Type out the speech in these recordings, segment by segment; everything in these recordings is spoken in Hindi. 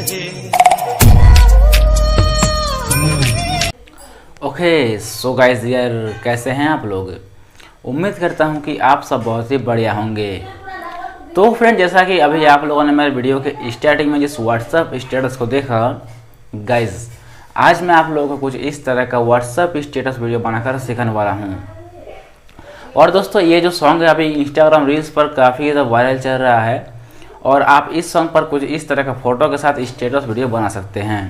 रहे। ओके सो गाइस यार, कैसे हैं आप लोग? उम्मीद करता हूं कि आप सब बहुत ही बढ़िया होंगे। तो फ्रेंड, जैसा कि अभी आप लोगों ने मेरे वीडियो के स्टार्टिंग में जिस व्हाट्सएप स्टेटस को देखा, गाइस आज मैं आप लोगों को कुछ इस तरह का व्हाट्सएप स्टेटस वीडियो बनाकर सिखाने वाला हूं। और दोस्तों, ये जो सॉन्ग है अभी इंस्टाग्राम रील्स पर काफ़ी ज़्यादा वायरल चल रहा है और आप इस सॉन्ग पर कुछ इस तरह का फ़ोटो के साथ स्टेटस वीडियो बना सकते हैं।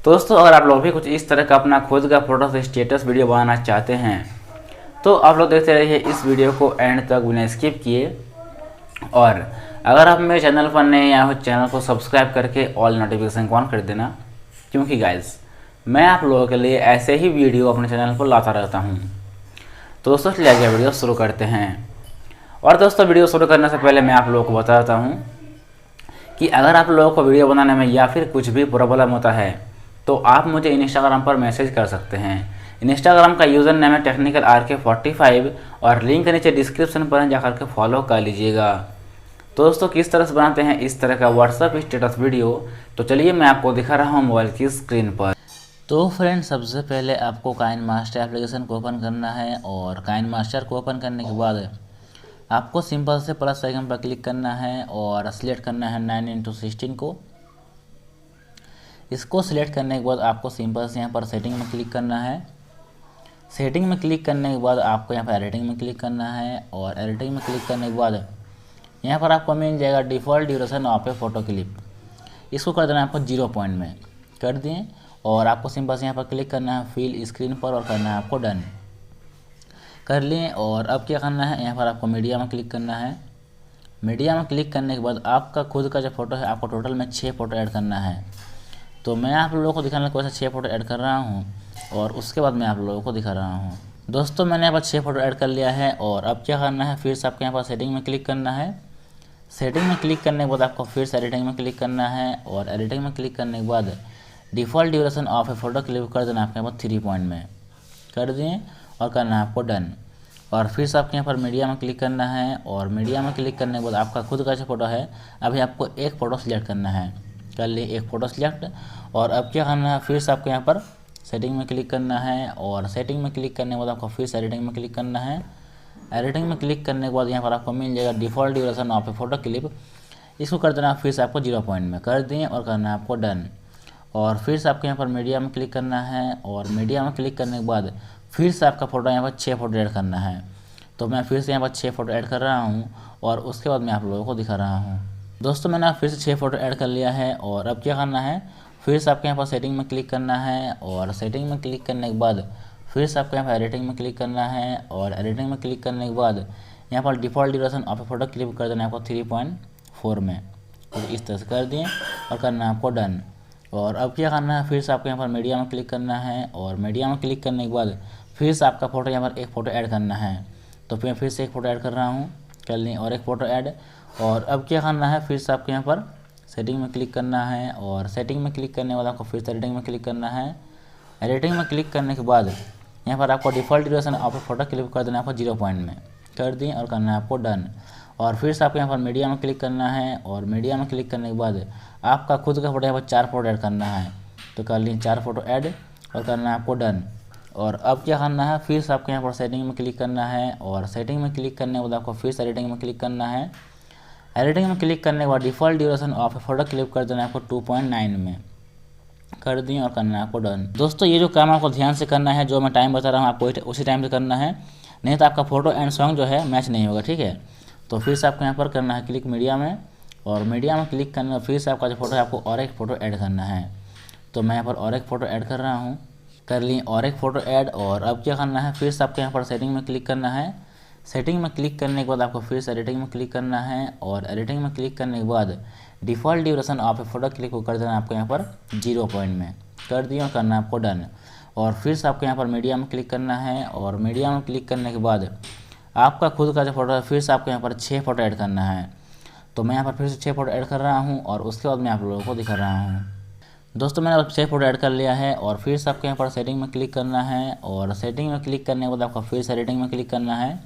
तो दोस्तों, अगर आप लोग भी कुछ इस तरह का अपना खुद का फोटो से स्टेटस वीडियो बनाना चाहते हैं तो आप लोग देखते रहिए इस वीडियो को एंड तक बिना स्किप किए। और अगर आप मेरे चैनल पर नए आए हो, चैनल को सब्सक्राइब करके ऑल नोटिफिकेशन ऑन कर देना, क्योंकि गाइस मैं आप लोगों के लिए ऐसे ही वीडियो अपने चैनल पर लाता रहता हूँ। तो दोस्तों, चलिए आगे वीडियो शुरू करते हैं। और दोस्तों, वीडियो शुरू करने से पहले मैं आप लोगों को बताता हूँ कि अगर आप लोगों को वीडियो बनाने में या फिर कुछ भी प्रॉब्लम होता है तो आप मुझे इंस्टाग्राम पर मैसेज कर सकते हैं। इंस्टाग्राम का यूज़र नेम है टेक्निकल RK45 और लिंक नीचे डिस्क्रिप्शन पर है, जाकर के फॉलो कर लीजिएगा। तो दोस्तों, किस तरह से बनाते हैं इस तरह का व्हाट्सएप स्टेटस वीडियो, तो चलिए मैं आपको दिखा रहा हूँ मोबाइल की स्क्रीन पर। तो फ्रेंड, सबसे पहले आपको काइनमास्टर एप्लीकेशन को ओपन करना है और काइनमास्टर को ओपन करने के बाद आपको सिंपल से प्लस आइकन पर क्लिक करना है और सिलेक्ट करना है 9:16 को। इसको सिलेक्ट करने के बाद आपको सिंपल से यहाँ पर सेटिंग में क्लिक करना है। सेटिंग में क्लिक करने के बाद आपको यहाँ पर एडिटिंग में क्लिक करना है और एडिटिंग में क्लिक करने के बाद यहाँ पर आपको मिल जाएगा default duration of A photo clip. इसको कर देना है आपको 0 पॉइंट में कर दिए और आपको सिंपल से यहाँ पर क्लिक करना है फिल स्क्रीन पर और करना है आपको डन कर लिए। और अब क्या करना है, यहाँ पर आपको मीडिया में क्लिक करना है। मीडिया में क्लिक करने के बाद आपका खुद का जो फ़ोटो है आपको टोटल में 6 फ़ोटो ऐड करना है। तो मैं आप लोगों को दिखाने को ऐसे 6 फ़ोटो ऐड कर रहा हूँ और उसके बाद मैं आप लोगों को दिखा रहा हूँ। दोस्तों, मैंने यहाँ पर 6 फ़ोटो ऐड कर लिया है और अब क्या करना है, फिर से आपको यहाँ पर सेटिंग में क्लिक करना है। सेटिंग में क्लिक करने के बाद आपको फिर से एडिटिंग में क्लिक करना है और एडिटिंग में क्लिक करने के बाद default duration of A photo click कर देना आपके यहाँ पर 3 पॉइंट में कर दिए और करना है आपको डन। और फिर से आपके यहाँ पर मीडिया में क्लिक करना है और मीडिया में क्लिक करने के बाद आपका खुद का जो फ़ोटो है अभी आपको एक फ़ोटो सिलेक्ट करना है। कर लिए एक फ़ोटो सिलेक्ट और अब क्या करना है, फिर से आपको यहाँ पर सेटिंग में क्लिक करना है और सेटिंग में क्लिक करने के बाद आपको फिर से एडिटिंग में क्लिक करना है। एडिटिंग में क्लिक करने के बाद यहाँ पर आपको मिल जाएगा default duration of A photo clip. इसको कर देना फिर से आपको 0 पॉइंट में कर दिए और करना है आपको डन। और फिर से आपको यहाँ पर मीडिया में क्लिक करना है और मीडिया में क्लिक करने के बाद फिर से आपका फ़ोटो यहाँ पर 6 फ़ोटो ऐड करना है। तो मैं फिर से यहाँ पर 6 फ़ोटो ऐड कर रहा हूँ और उसके बाद मैं आप लोगों को दिखा रहा हूँ। दोस्तों, मैंने फिर से 6 फ़ोटो ऐड कर लिया है और अब क्या करना है, फिर से आपके यहाँ पर सेटिंग में क्लिक करना है और सेटिंग में क्लिक करने के बाद फिर से आपको यहाँ पर एडिटिंग में क्लिक करना है और एडिटिंग में क्लिक करने के बाद यहाँ पर default duration of A photo click कर देना है आपको 3.4 में। तो इस तरह से कर दिए और करना है आपको डन। और अब क्या करना है, फिर से आपको यहाँ पर मीडिया में क्लिक करना है और मीडिया में क्लिक करने के बाद फिर से आपका फ़ोटो यहाँ पर एक फ़ोटो ऐड करना है। तो मैं फिर से एक फ़ोटो ऐड कर रहा हूँ, कर लिए और एक फ़ोटो ऐड। और अब क्या करना है, फिर से आपको यहाँ पर सेटिंग में क्लिक करना है और सेटिंग में क्लिक करने के बाद आपको फिर से एडिटिंग में क्लिक करना है। एडिटिंग में क्लिक करने के बाद यहाँ पर आपको default duration of A photo click कर देना है आपको 0 पॉइंट में कर दिए और करना है आपको डन। और फिर से आपको यहाँ पर मीडिया में क्लिक करना है और मीडिया में क्लिक करने के बाद आपका खुद का फ़ोटो यहाँ पर 4 फ़ोटो ऐड करना है। तो कर लिए 4 फ़ोटो ऐड और करना है आपको डन। और अब क्या करना है, फिर से आपको यहाँ पर सेटिंग में क्लिक करना है और सेटिंग में क्लिक करने के बाद आपको फिर से एडिटिंग में क्लिक करना है। एडिटिंग में क्लिक करने के बाद default duration of A photo click कर देना है आपको 2.9 में कर दिए और करना है आपको डन। दोस्तों, ये जो काम आपको ध्यान से करना है, जो मैं टाइम बता रहा हूँ आपको उसी टाइम से करना है, नहीं तो आपका फ़ोटो एंड सॉन्ग जो है मैच नहीं होगा, ठीक है। तो फिर से आपको यहाँ पर करना है क्लिक मीडिया में और मीडिया में क्लिक करने फिर से आपका जो फ़ोटो है आपको और एक फ़ोटो ऐड करना है। तो मैं यहाँ पर और एक फ़ोटो ऐड कर रहा हूँ, कर लिए और एक फ़ोटो ऐड। और अब क्या करना है, फिर से आपको यहाँ पर सेटिंग में क्लिक करना है। सेटिंग में क्लिक करने के बाद आपको फिर से एडिटिंग में क्लिक करना है और एडिटिंग में क्लिक करने के बाद default duration of A photo click को कर देना आपको यहाँ पर 0 पॉइंट में कर दिए और करना आपको डन। और फिर से आपको यहाँ पर मीडिया में क्लिक करना है और मीडिया में क्लिक करने के बाद आपका खुद का जो फ़ोटो है फिर से आपको यहाँ पर 6 फ़ोटो ऐड करना है। तो मैं यहाँ पर फिर से 6 फ़ोटो ऐड कर रहा हूँ और उसके बाद मैं आप लोगों को दिखा रहा हूँ। दोस्तों, मैंने 6 फ़ोटो ऐड कर लिया है और फिर से आपको यहाँ पर सेटिंग में क्लिक करना है और सेटिंग में क्लिक करने के बाद आपको फिर से एडिटिंग में क्लिक करना है।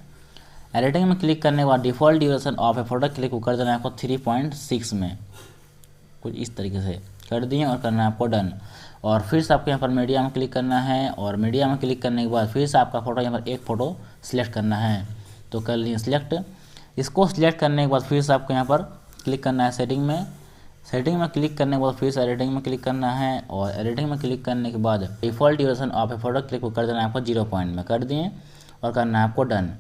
एडिटिंग में क्लिक करने के बाद default duration of A photo click को कर देना है आपको 3.6 में कुछ इस तरीके से कर दिए और करना है आपको डन। और फिर से आपको यहाँ पर मीडिया में क्लिक करना है और मीडिया में क्लिक करने के बाद फिर से आपका फ़ोटो यहाँ पर एक फ़ोटो सिलेक्ट करना है। तो कर लिए सिलेक्ट। इसको सिलेक्ट करने के बाद फिर से आपको यहाँ पर क्लिक करना है सेटिंग में। सेटिंग में क्लिक करने के बाद फिर से एडिटिंग में क्लिक करना है और एडिटिंग में क्लिक करने के बाद default duration of A photo click को कर देना है आपको 0 पॉइंट में कर दिए और करना है आपको डन।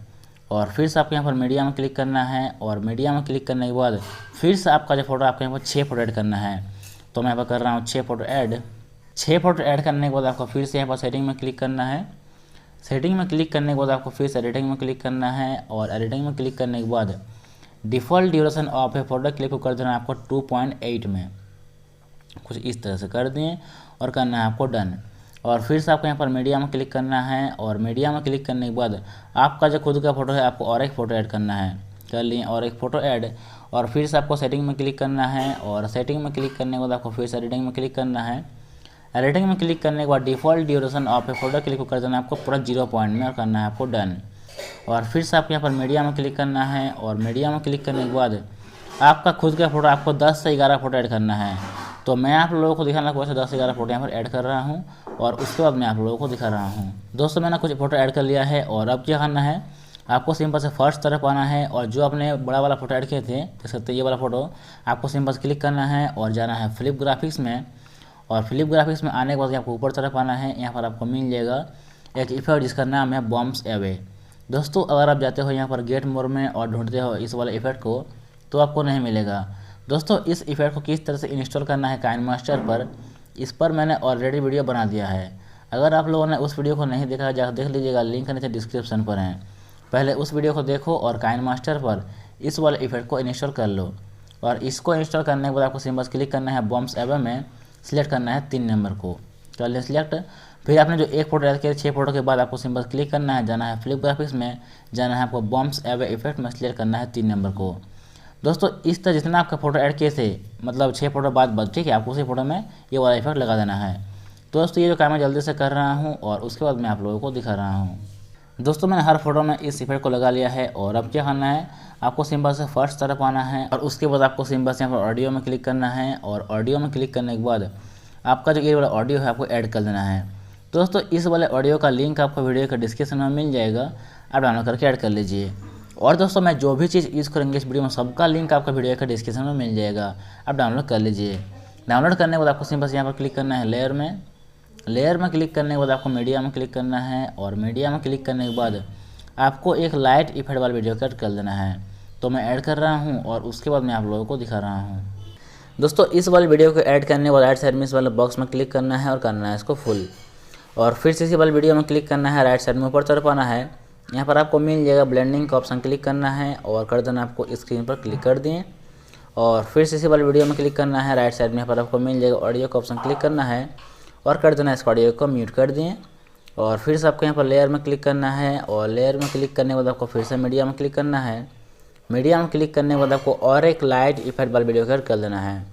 और फिर से आपको यहाँ पर मीडिया में क्लिक करना है और मीडिया में क्लिक करने के बाद फिर से आपका जो फोटो आपको यहाँ पर 6 फोटो ऐड करना है। तो मैं यहाँ पर कर रहा हूँ 6 फोटो ऐड। 6 फोटो ऐड करने के बाद आपको फिर से यहाँ पर सेटिंग में क्लिक करना है। सेटिंग में क्लिक करने के बाद आपको फिर से एडिटिंग में क्लिक करना है और एडिटिंग में क्लिक करने के बाद default duration of A photo click को कर देना है आपको 2.8 में, कुछ इस तरह से कर दिए और करना है आपको डन। और फिर से आपको यहाँ पर मीडिया में क्लिक करना है और मीडिया में क्लिक करने के बाद आपका जो खुद का फ़ोटो है आपको और एक फ़ोटो ऐड करना है। कर लिए और एक फ़ोटो ऐड। और फिर से आपको सेटिंग में क्लिक करना है और सेटिंग में क्लिक करने के बाद आपको फिर से एडिटिंग में क्लिक करना है। एडिटिंग में क्लिक करने के बाद default duration of A photo click को कर देना है आपको पूरा 0 पॉइंट में और करना है आपको डन। और फिर से आपको यहाँ पर मीडिया में क्लिक करना है और मीडिया में क्लिक करने के बाद आपका खुद का फ़ोटो आपको 10 से 11 फ़ोटो ऐड करना है। तो मैं आप लोगों को दिखाने की कोशिश 10 से 11 फोटो यहाँ पर ऐड कर रहा हूँ और उसके बाद मैं आप लोगों को दिखा रहा हूँ। दोस्तों मैंने कुछ फ़ोटो ऐड कर लिया है और अब क्या करना है, आपको सिंपल से फर्स्ट तरफ आना है और जो आपने बड़ा वाला फ़ोटो ऐड किए थे देख सकते हैं ये वाला फ़ोटो, आपको सिंपल से क्लिक करना है और जाना है फ्लिप ग्राफिक्स में। और फ्लिप ग्राफिक्स में आने के बाद आपको ऊपर तरफ आना है। यहाँ पर आपको मिल जाएगा एक इफेक्ट जिसका नाम है बॉम्ब्स अवे। दोस्तों अगर आप जाते हो यहाँ पर गेट मोर में और ढूंढते हो इस वाले इफेक्ट को तो आपको नहीं मिलेगा। दोस्तों इस इफेक्ट को किस तरह से इंस्टॉल करना है काइनमास्टर पर, इस पर मैंने ऑलरेडी वीडियो बना दिया है। अगर आप लोगों ने उस वीडियो को नहीं देखा जाकर देख लीजिएगा, लिंक नीचे डिस्क्रिप्शन पर है। पहले उस वीडियो को देखो और काइनमास्टर पर इस वाले इफेक्ट को इंस्टॉल कर लो। और इसको इंस्टॉल करने के बाद आपको सिंबल क्लिक करना है बॉम्ब्स एवे में, सिलेक्ट करना है 3 नंबर को, कर लिया सिलेक्ट। फिर आपने जो एक फोटो ऐड किया 6 फोटो के बाद आपको सिंबल क्लिक करना है, जाना है फ्लिप ग्राफिक्स में, जाना है आपको बॉम्ब्स एवे इफेक्ट में, सिलेक्ट करना है 3 नंबर को। दोस्तों इस तरह जितना आपका फोटो ऐड किए थे मतलब 6 फोटो बाद ठीक है, आपको उसी फोटो में ये वाला इफेक्ट लगा देना है। तो दोस्तों ये जो काम मैं जल्दी से कर रहा हूँ और उसके बाद मैं आप लोगों को दिखा रहा हूँ। दोस्तों मैंने हर फोटो में इस इफेक्ट को लगा लिया है और अब क्या करना है, आपको सिंबल से फर्स्ट तरफ आना है और उसके बाद आपको सिंबल से यहाँ पर ऑडियो में क्लिक करना है और ऑडियो में क्लिक करने के बाद आपका जो ये वाला ऑडियो है आपको ऐड कर देना है। दोस्तों इस वाले ऑडियो का लिंक आपको वीडियो के डिस्क्रिप्शन में मिल जाएगा, आप डाउनलोड करके ऐड कर लीजिए। और दोस्तों मैं जो भी चीज़ यूज़ करेंगे इस वीडियो में सबका लिंक आपका वीडियो के डिस्क्रिप्शन में मिल जाएगा, आप डाउनलोड कर लीजिए। डाउनलोड करने के बाद आपको सिंपल से यहाँ पर क्लिक करना है लेयर में। लेयर में क्लिक करने के बाद आपको मीडिया में क्लिक करना है और मीडिया में क्लिक करने के बाद आपको एक लाइट इफेक्ट वाला वीडियो ऐड कर देना है। तो मैं ऐड कर रहा हूँ और उसके बाद मैं आप लोगों को दिखा रहा हूँ। दोस्तों इस वाले वीडियो को ऐड करने के बाद राइट साइड में इस वाले बॉक्स में क्लिक करना है और करना है इसको फुल। और फिर से इसी वाले वीडियो में क्लिक करना है, राइट साइड में ऊपर तरफ आना है। यहाँ पर आपको मिल जाएगा ब्लेंडिंग का ऑप्शन, क्लिक करना है और कर देना आपको स्क्रीन पर क्लिक कर दिए। और फिर से इसी वाले वीडियो में क्लिक करना है, राइट साइड में यहाँ पर आपको मिल जाएगा ऑडियो का ऑप्शन, क्लिक करना है और कर देना इसको ऑडियो को म्यूट कर दिए। और फिर से आपको यहाँ पर लेयर में क्लिक करना है और लेयर में क्लिक करने के बाद आपको फिर से मीडिया में क्लिक करना है। मीडिया में क्लिक करने के बाद आपको और एक लाइट इफेक्ट वाला वीडियो ऐड कर देना है,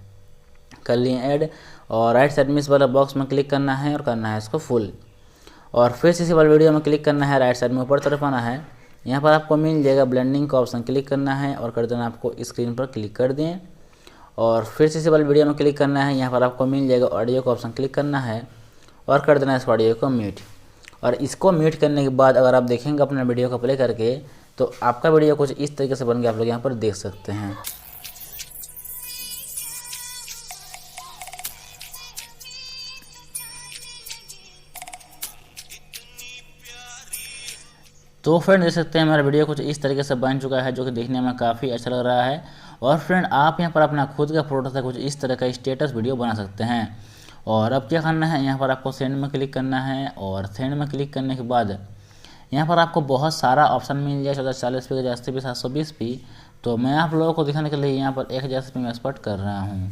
कर लिए ऐड। और राइट साइड में इस वाला बॉक्स में क्लिक करना है और करना है इसको फुल। और फिर से इसी वाले वीडियो में क्लिक करना है, राइट साइड में ऊपर तरफ आना है। यहाँ पर आपको मिल जाएगा ब्लेंडिंग का ऑप्शन, क्लिक करना है और कर देना आपको स्क्रीन पर क्लिक कर दें। और फिर से इसी वाले वीडियो में क्लिक करना है, यहाँ पर आपको मिल जाएगा ऑडियो का ऑप्शन, क्लिक करना है और कर देना इस ऑडियो को म्यूट। और इसको म्यूट करने के बाद अगर आप देखेंगे अपना वीडियो को प्ले करके तो आपका वीडियो कुछ इस तरीके से बन के आप लोग यहाँ पर देख सकते हैं। तो फ्रेंड देख सकते हैं हमारा वीडियो कुछ इस तरीके से बन चुका है जो कि देखने में काफ़ी अच्छा लग रहा है। और फ्रेंड आप यहाँ पर अपना खुद का फोटो से कुछ इस तरह का स्टेटस वीडियो बना सकते हैं। और अब क्या करना है, यहाँ पर आपको सेंड में क्लिक करना है और सेंड में क्लिक करने के बाद यहाँ पर आपको बहुत सारा ऑप्शन मिल जाए, 1440 पी, 1080p, 720p। तो मैं आप लोगों को दिखाने के लिए यहाँ पर 1080p में एक्सपोर्ट कर रहा हूँ।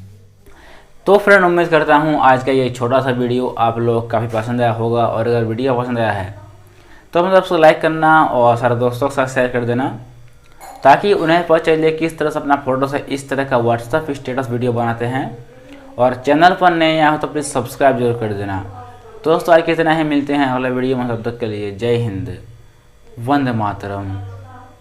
तो फ्रेंड उम्मीद करता हूँ आज का ये छोटा सा वीडियो आप लोगों को काफ़ी पसंद आया होगा। और अगर वीडियो पसंद आया है तो मतलब उसको लाइक करना और सारे दोस्तों के साथ शेयर कर देना ताकि उन्हें पता चले किस तरह से अपना फोटो से इस तरह का व्हाट्सएप स्टेटस वीडियो बनाते हैं। और चैनल पर नए आए हो तो प्लीज़ सब्सक्राइब जरूर कर देना। दोस्तों आज कितना ही मिलते हैं अगले वीडियो में, तब तक के लिए जय हिंद, वंदे मातरम।